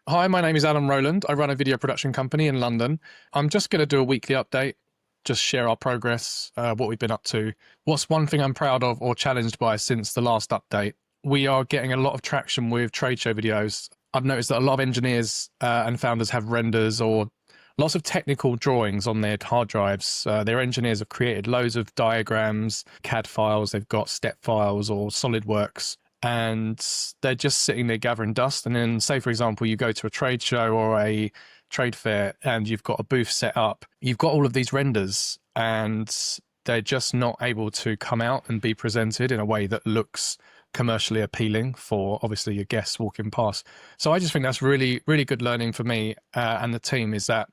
Hi, my name is Alan Rowland. I run a video production company in London. I'm just going to do a weekly update, just share our progress, what we've been up to. What's one thing I'm proud of or challenged by since the last update? We are getting a lot of traction with trade show videos. I've noticed that a lot of engineers and founders have renders or lots of technical drawings on their hard drives. Their engineers have created loads of diagrams, CAD files, they've got step files or SolidWorks, and they're just sitting there gathering dust. And then, say, for example, you go to a trade show or a trade fair and you've got a booth set up, you've got all of these renders and they're just not able to come out and be presented in a way that looks commercially appealing for obviously your guests walking past. So I just think that's really, really good learning for me and the team, is that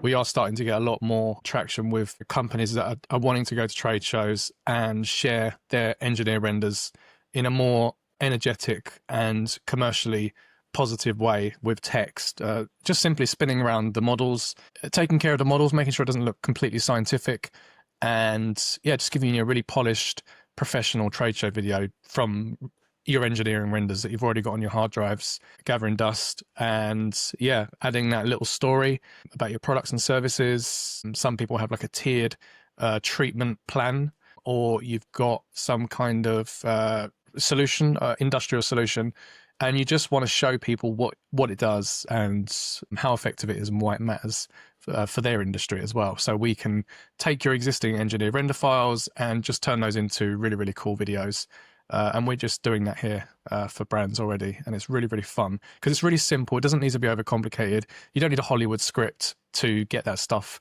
we are starting to get a lot more traction with companies that are wanting to go to trade shows and share their engineer renders in a more energetic and commercially positive way with text, just simply spinning around the models, taking care of the models, making sure it doesn't look completely scientific, and yeah, just giving you a really polished professional trade show video from your engineering renders that you've already got on your hard drives, gathering dust, and yeah, adding that little story about your products and services. Some people have like a tiered treatment plan, or you've got some kind of solution, industrial solution, and you just want to show people what it does and how effective it is and why it matters for their industry as well. So we can take your existing engineer render files and just turn those into really, really cool videos. And we're just doing that here for brands already. And it's really, really fun because it's really simple. It doesn't need to be overcomplicated. You don't need a Hollywood script to get that stuff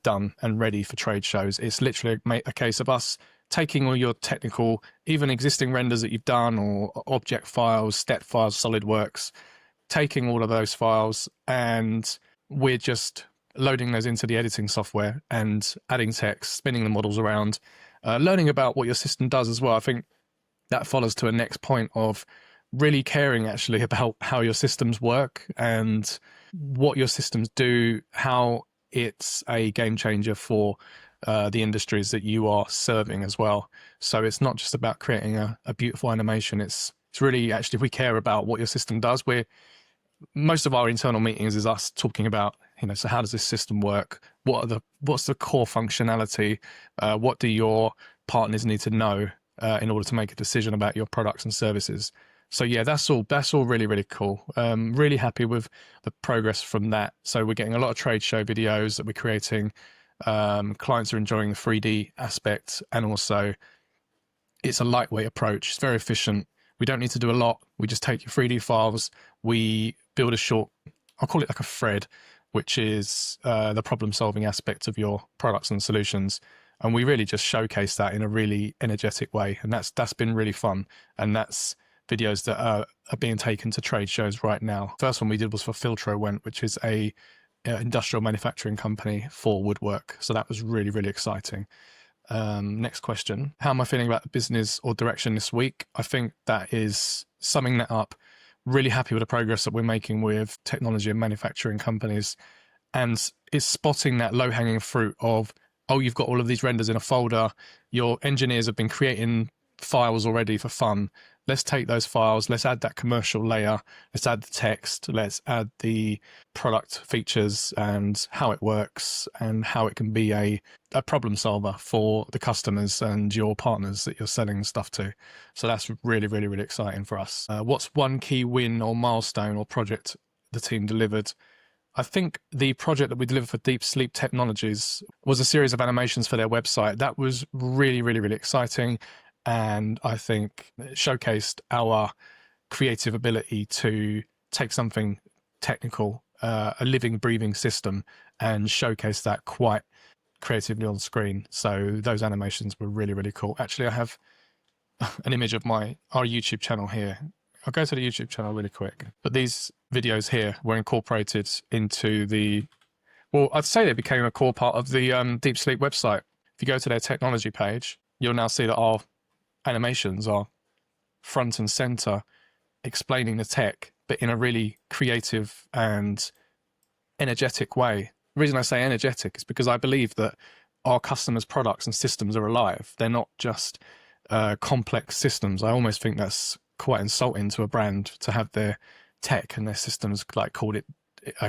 done and ready for trade shows. It's literally a case of us taking all your technical, even existing renders that you've done, or object files, step files, SolidWorks, taking all of those files, and we're just loading those into the editing software and adding text, spinning the models around, learning about what your system does as well. I think that follows to a next point of really caring actually about how your systems work and what your systems do, how it's a game changer for the industries that you are serving as well. So it's not just about creating a beautiful animation. It's really actually, if we care about what your system does, most of our internal meetings is us talking about, so how does this system work? What's the core functionality? What do your partners need to know in order to make a decision about your products and services? So yeah, that's all really, really cool. Really happy with the progress from that. So we're getting a lot of trade show videos that we're creating. Clients are enjoying the 3D aspect, and also it's a lightweight approach. It's very efficient. We don't need to do a lot. We just take your 3D files, we build a short, I'll call it like a thread, which is the problem solving aspect of your products and solutions. And we really just showcase that in a really energetic way. And that's been really fun. And that's videos that are being taken to trade shows right now. First one we did was for Filtro, which is a industrial manufacturing company for woodwork. So that was really, really exciting. Next question. How am I feeling about the business or direction this week? I think that is summing that up. Really happy with the progress that we're making with technology and manufacturing companies. And it's spotting that low-hanging fruit of, oh, you've got all of these renders in a folder. Your engineers have been creating files already for fun. Let's take those files, let's add that commercial layer, let's add the text, let's add the product features and how it works and how it can be a problem solver for the customers and your partners that you're selling stuff to. So that's really, really, really exciting for us. What's one key win or milestone or project the team delivered? I think the project that we delivered for Deep Sleep Technologies was a series of animations for their website. That was really, really, really exciting. And I think it showcased our creative ability to take something technical, a living, breathing system, and showcase that quite creatively on screen. So those animations were really, really cool. Actually, I have an image of our YouTube channel here. I'll go to the YouTube channel really quick. But these videos here were incorporated into I'd say they became a core part of the Deep Sleep website. If you go to their technology page, you'll now see that our animations are front and center explaining the tech, but in a really creative and energetic way. The reason I say energetic is because I believe that our customers' products and systems are alive. They're not just complex systems. I almost think that's quite insulting to a brand to have their tech and their systems like called it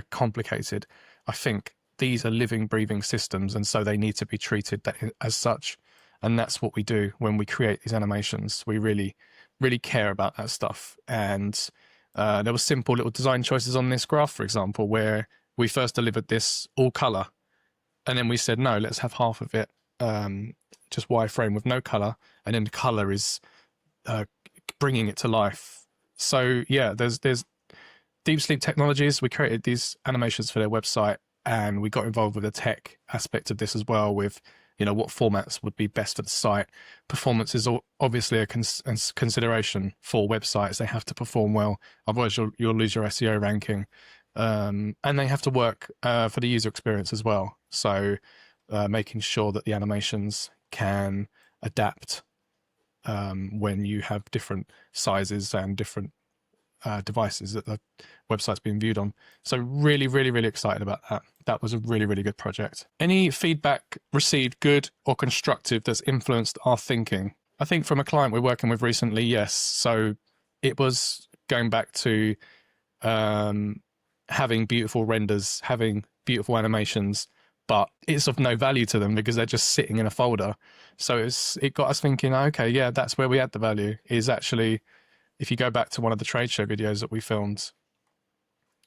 complicated. I think these are living, breathing systems, and so they need to be treated as such. And that's what we do when we create these animations. We really, really care about that stuff. And there were simple little design choices on this graph, for example, where we first delivered this all color, and then we said, no, let's have half of it just wireframe with no color, and then the color is bringing it to life. So yeah, there's Deep Sleep Technologies. We created these animations for their website, and we got involved with the tech aspect of this as well, with what formats would be best for the site. Performance is obviously a consideration for websites. They have to perform well, otherwise you'll lose your SEO ranking. And they have to work for the user experience as well. So making sure that the animations can adapt when you have different sizes and different devices that the website's being viewed on. So really, really, really excited about that. That was a really, really good project. Any feedback received, good or constructive, that's influenced our thinking? I think from a client we're working with recently, yes. So it was going back to having beautiful renders, having beautiful animations, but it's of no value to them because they're just sitting in a folder. So it got us thinking, okay, yeah, that's where we add the value, is actually, if you go back to one of the trade show videos that we filmed,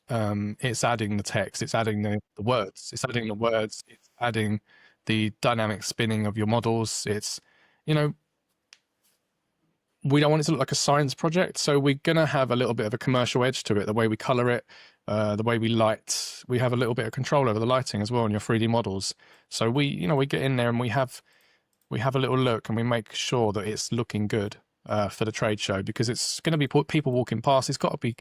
it's adding the text, it's adding the words, it's adding the dynamic spinning of your models. It's, we don't want it to look like a science project, so we're going to have a little bit of a commercial edge to it, the way we color it, the way we light. We have a little bit of control over the lighting as well on your 3D models. So we get in there and we have a little look, and we make sure that it's looking good for the trade show, because it's going to be people walking past. It's got to be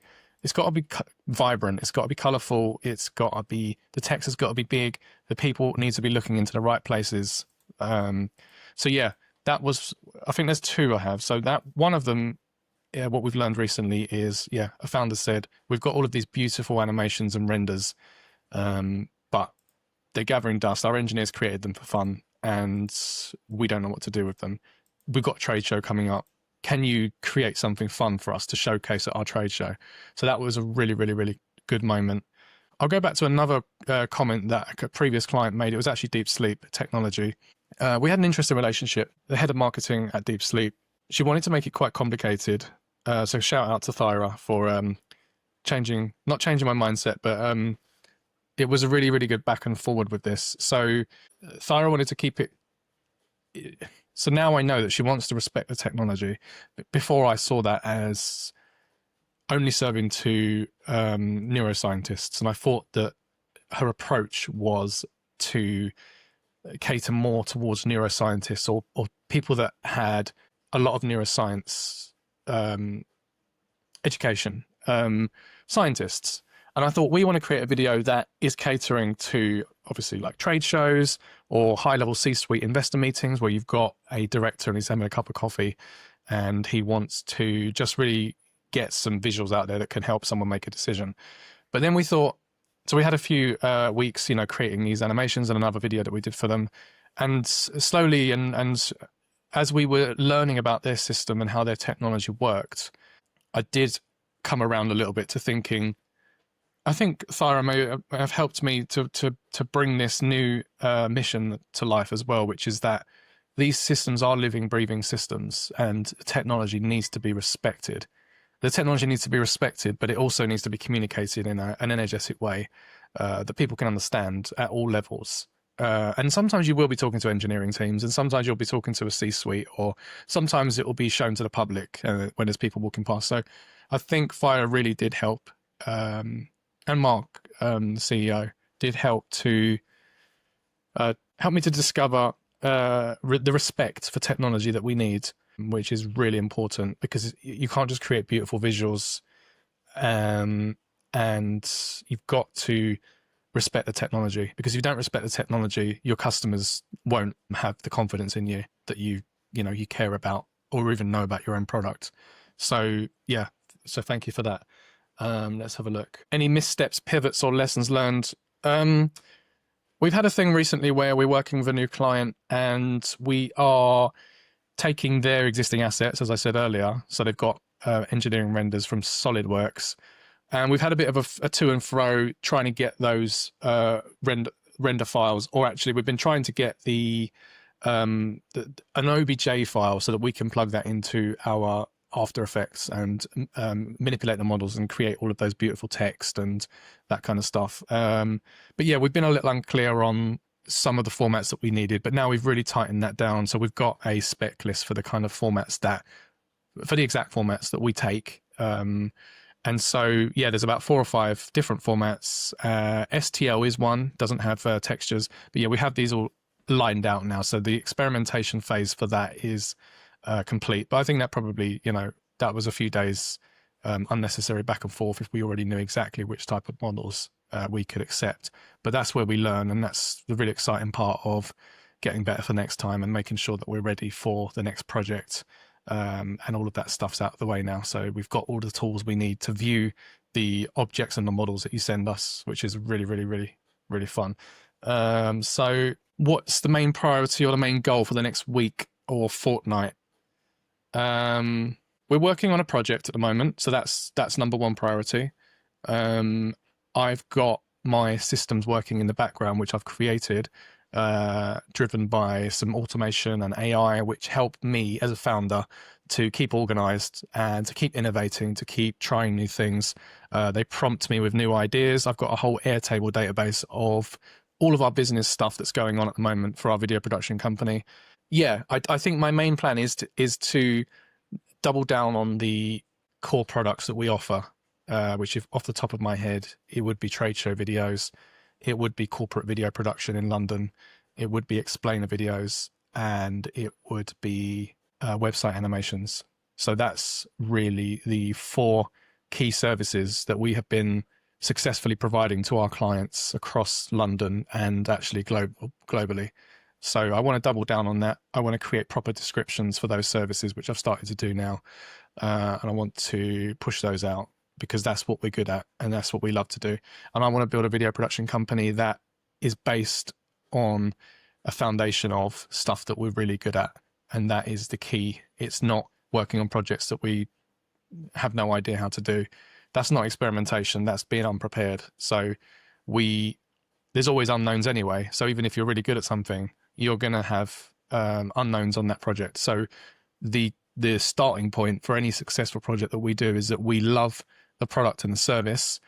vibrant. It's got to be colorful. The text has got to be big. The people need to be looking into the right places. So yeah, that was, I think there's two I have. So that one of them, what we've learned recently is, a founder said, we've got all of these beautiful animations and renders, but they're gathering dust. Our engineers created them for fun, and we don't know what to do with them. We've got a trade show coming up. Can you create something fun for us to showcase at our trade show? So that was a really, really, really good moment. I'll go back to another comment that a previous client made. It was actually Deep Sleep Technology. We had an interesting relationship. The head of marketing at Deep Sleep, she wanted to make it quite complicated. So shout out to Thyra for not changing my mindset, but it was a really, really good back and forward with this. So Thyra wanted to keep it. So now I know that she wants to respect the technology. But before, I saw that as only serving to neuroscientists. And I thought that her approach was to cater more towards neuroscientists or people that had a lot of neuroscience education, scientists. And I thought, we want to create a video that is catering to obviously like trade shows or high-level C-suite investor meetings where you've got a director and he's having a cup of coffee and he wants to just really get some visuals out there that can help someone make a decision. But then we thought, so we had a few weeks, creating these animations and another video that we did for them. And slowly and as we were learning about their system and how their technology worked, I did come around a little bit to thinking, I think Thyra may have helped me to bring this new mission to life as well, which is that these systems are living, breathing systems, and technology needs to be respected. The technology needs to be respected, but it also needs to be communicated in an energetic way that people can understand at all levels. And sometimes you will be talking to engineering teams, and sometimes you'll be talking to a C-suite, or sometimes it will be shown to the public when there's people walking past. So I think Thyra really did help. And Mark, the CEO, did help to help me to discover the respect for technology that we need, which is really important, because you can't just create beautiful visuals, and you've got to respect the technology, because if you don't respect the technology, your customers won't have the confidence in you that you care about or even know about your own product. So yeah, so thank you for that. Let's have a look. Any missteps, pivots, or lessons learned? We've had a thing recently where we're working with a new client and we are taking their existing assets, as I said earlier. So they've got engineering renders from SolidWorks, And we've had a bit of a to and fro trying to get those render files, or actually we've been trying to get an OBJ file so that we can plug that into our After Effects and manipulate the models and create all of those beautiful text and that kind of stuff. But yeah, we've been a little unclear on some of the formats that we needed, but now we've really tightened that down. So we've got a spec list for the kind of formats for the exact formats that we take. And so, yeah, there's about 4 or 5 different formats. STL is one, doesn't have textures, but yeah, we have these all lined out now. So the experimentation phase for that is complete. But I think that probably, that was a few days unnecessary back and forth if we already knew exactly which type of models we could accept. But that's where we learn, and that's the really exciting part of getting better for next time and making sure that we're ready for the next project. And all of that stuff's out of the way now. So we've got all the tools we need to view the objects and the models that you send us, which is really, really, really, really fun. So what's the main priority or the main goal for the next week or fortnight? We're working on a project at the moment, so that's number 1 priority. I've got my systems working in the background, which I've created, driven by some automation and AI, which help me as a founder to keep organized and to keep innovating, to keep trying new things. They prompt me with new ideas. I've got a whole Airtable database of all of our business stuff that's going on at the moment for our video production company. Yeah, I think my main plan is to double down on the core products that we offer, which, if off the top of my head, it would be trade show videos, it would be corporate video production in London, it would be explainer videos, and it would be website animations. So that's really the 4 key services that we have been successfully providing to our clients across London and actually globally. So I want to double down on that. I want to create proper descriptions for those services, which I've started to do now. And I want to push those out because that's what we're good at and that's what we love to do. And I want to build a video production company that is based on a foundation of stuff that we're really good at. And that is the key. It's not working on projects that we have no idea how to do. That's not experimentation. That's being unprepared. So there's always unknowns anyway. So even if you're really good at something, you're going to have unknowns on that project. So the starting point for any successful project that we do is that we love the product and the service.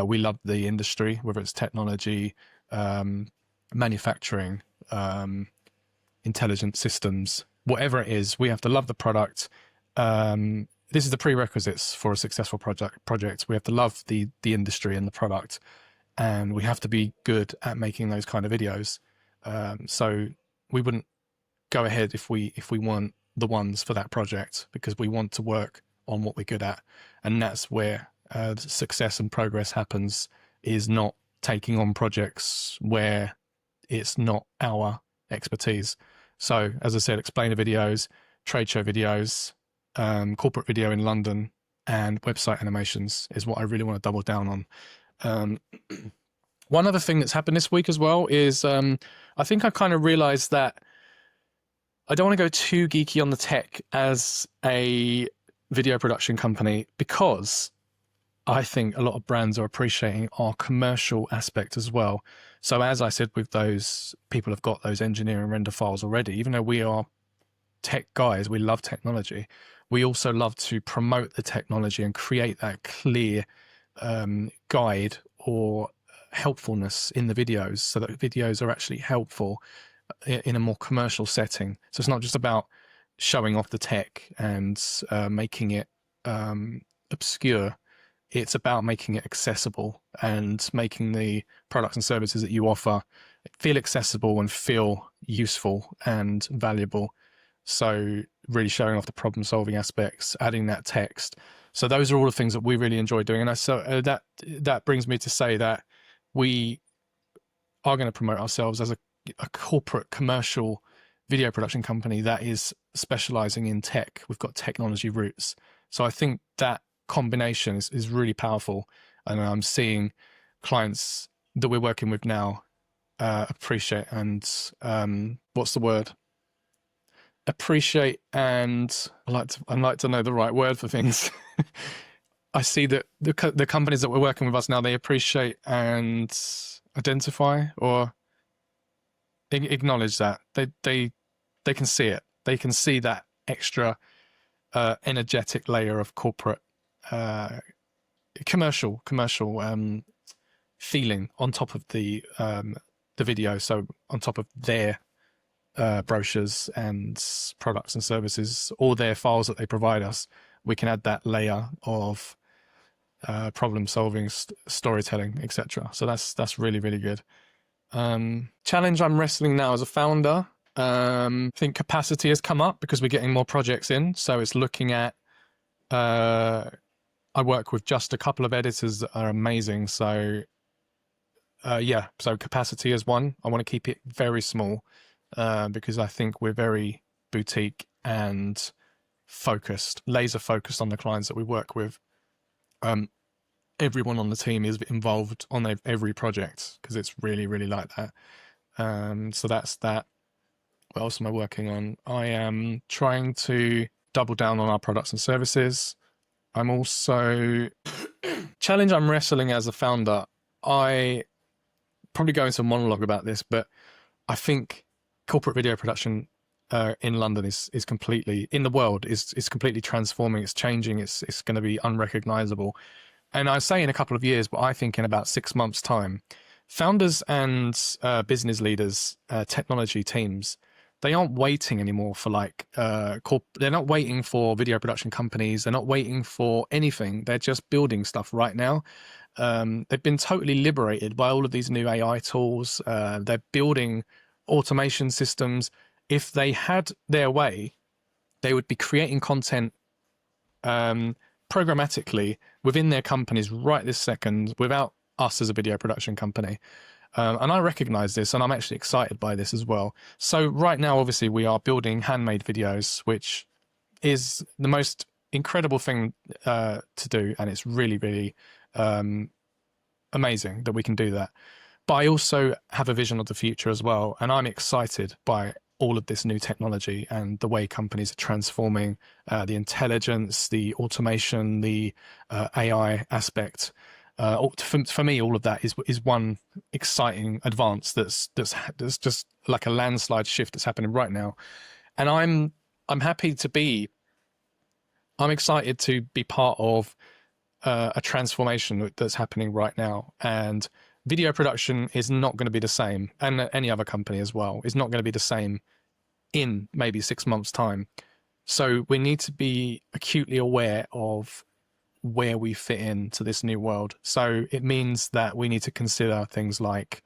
We love the industry, whether it's technology, manufacturing, intelligent systems, whatever it is, we have to love the product. This is the prerequisites for a successful project. We have to love the industry and the product, and we have to be good at making those kind of videos. So we wouldn't go ahead if we weren't the ones for that project, because we want to work on what we're good at. And that's where success and progress happens, is not taking on projects where it's not our expertise. So as I said, explainer videos, trade show videos, corporate video in London, and website animations is what I really want to double down on. One other thing that's happened this week as well is I think I kind of realized that I don't want to go too geeky on the tech as a video production company, because I think a lot of brands are appreciating our commercial aspect as well. So as I said, with those people have got those engineering render files already, even though we are tech guys, we love technology, we also love to promote the technology and create that clear guide or helpfulness in the videos, so that videos are actually helpful in a more commercial setting. So it's not just about showing off the tech and making it obscure. It's about making it accessible and making the products and services that you offer feel accessible and feel useful and valuable. So really showing off the problem solving aspects, adding that text. So those are all the things that we really enjoy doing. And so that brings me to say that we are going to promote ourselves as a corporate commercial video production company that is specializing in tech. We've got technology roots. So I think that combination is really powerful. And I'm seeing clients that we're working with now appreciate and what's the word? Appreciate, and I like to know the right word for things. I see that the companies that we're working with us now, they appreciate and identify or acknowledge that they can see it. They can see that extra energetic layer of corporate commercial feeling on top of the video. So on top of their brochures and products and services, or their files that they provide us, we can add that layer of problem solving, storytelling, etc. So that's really, really good. Challenge I'm wrestling now as a founder. I think capacity has come up because we're getting more projects in. So it's looking at, I work with just a couple of editors that are amazing. So yeah, so capacity is one. I want to keep it very small because I think we're very boutique and focused, laser focused on the clients that we work with. Everyone on the team is involved on every project because it's really, really like that. So that's that. What else am I working on? I am trying to double down on our products and services. I'm also challenge I'm wrestling as a founder. I probably go into a monologue about this, but I think corporate video production in London is completely, in the world, is completely transforming. It's changing. It's going to be unrecognizable. And I say in a couple of years, but I think in about 6 months' time, founders and business leaders, technology teams, they aren't waiting anymore for they're not waiting for video production companies. They're not waiting for anything. They're just building stuff right now. They've been totally liberated by all of these new AI tools. They're building automation systems. If they had their way, they would be creating content programmatically within their companies right this second without us as a video production company. And I recognize this, and I'm actually excited by this as well. So right now, obviously, we are building handmade videos, which is the most incredible thing to do. And it's really, really amazing that we can do that. But I also have a vision of the future as well. And I'm excited by all of this new technology and the way companies are transforming the intelligence, the automation, the AI aspect. For me, all of that is one exciting advance that's just like a landslide shift that's happening right now. And I'm happy to be, I'm excited to be part of a transformation that's happening right now. And video production is not going to be the same, and any other company as well, is not going to be the same in maybe 6 months' time. So we need to be acutely aware of where we fit into this new world. So it means that we need to consider things like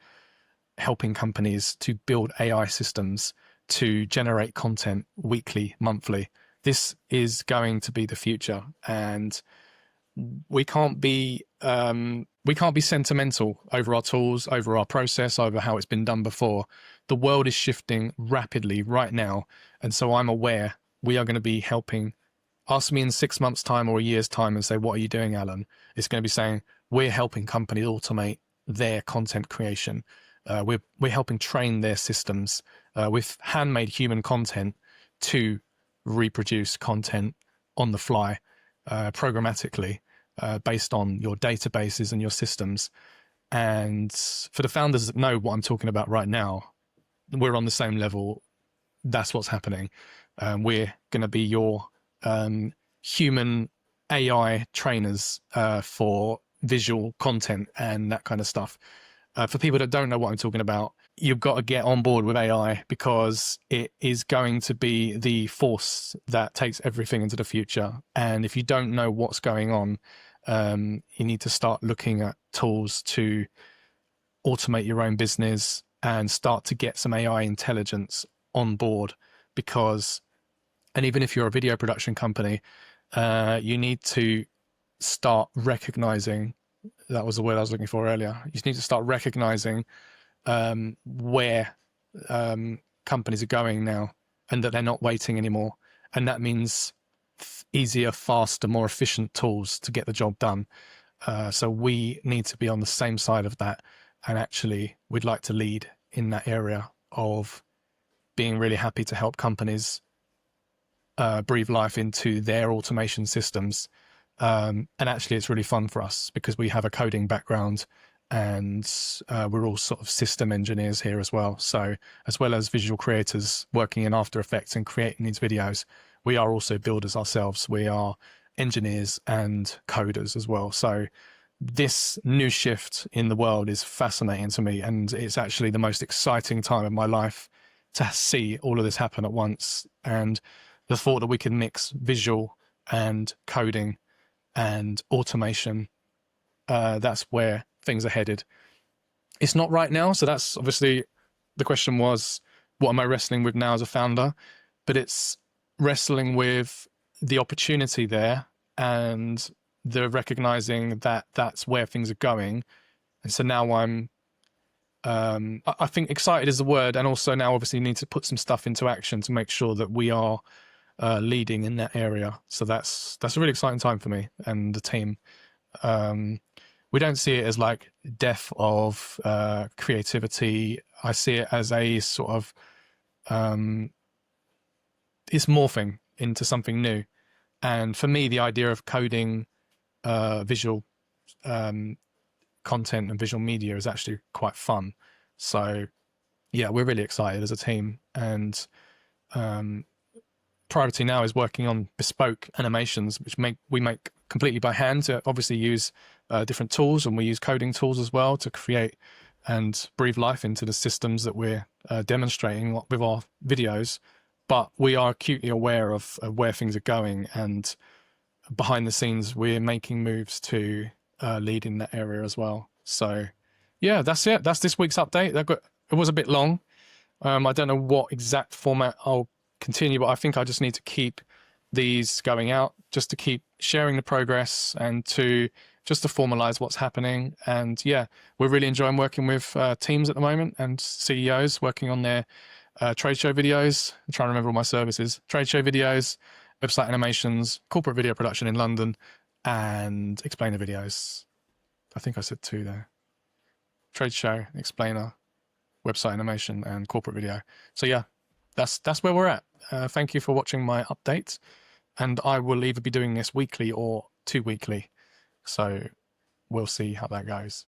helping companies to build AI systems to generate content weekly, monthly. This is going to be the future, and we can't be sentimental over our tools, over our process, over how it's been done before. The world is shifting rapidly right now, and so I'm aware we are going to be helping. Ask me in 6 months' time or a year's time and say, what are you doing, Alan? It's going to be saying, we're helping companies automate their content creation. We're helping train their systems with handmade human content to reproduce content on the fly, programmatically, based on your databases and your systems. And for the founders that know what I'm talking about right now, we're on the same level. That's what's happening. We're going to be your human AI trainers for visual content and that kind of stuff. For people that don't know what I'm talking about, you've got to get on board with AI because it is going to be the force that takes everything into the future. And if you don't know what's going on, you need to start looking at tools to automate your own business and start to get some AI intelligence on board. Because, and even if you're a video production company, you need to start recognizing, that was the word I was looking for earlier, you just need to start recognizing where companies are going now, and that they're not waiting anymore. And that means easier, faster, more efficient tools to get the job done. So we need to be on the same side of that. And actually, we'd like to lead in that area of being really happy to help companies breathe life into their automation systems And actually it's really fun for us because we have a coding background, and we're all sort of system engineers here as well. So as well as visual creators working in After Effects and creating these videos, we are also builders ourselves. We are engineers and coders as well. So this new shift in the world is fascinating to me, and it's actually the most exciting time of my life to see all of this happen at once. And the thought that we can mix visual and coding and automation, that's where things are headed. It's not right now, so that's obviously, the question was, what am I wrestling with now as a founder? But it's wrestling with the opportunity there and the recognizing that that's where things are going. And so now I'm, I think excited is the word, and also now obviously need to put some stuff into action to make sure that we are leading in that area. So that's a really exciting time for me and the team. We don't see it as like death of creativity. I see it as a sort of, it's morphing into something new. And for me, the idea of coding visual content and visual media is actually quite fun. So yeah, we're really excited as a team, and priority now is working on bespoke animations, which we make completely by hand. To obviously use different tools, and we use coding tools as well to create and breathe life into the systems that we're demonstrating with our videos. But we are acutely aware of where things are going, and behind the scenes, we're making moves to lead in that area as well. So yeah, that's it. That's this week's update. It was a bit long. I don't know what exact format I'll continue, but I think I just need to keep these going out, just to keep sharing the progress and just to formalize what's happening. And yeah, we're really enjoying working with teams at the moment and CEOs working on their trade show videos. I'm trying to remember all my services: trade show videos, website animations, corporate video production in London, and explainer videos. I think I said 2 there: trade show, explainer, website animation, and corporate video. So yeah, that's where we're at. Thank you for watching my update, and I will either be doing this weekly or 2 weekly. So we'll see how that goes.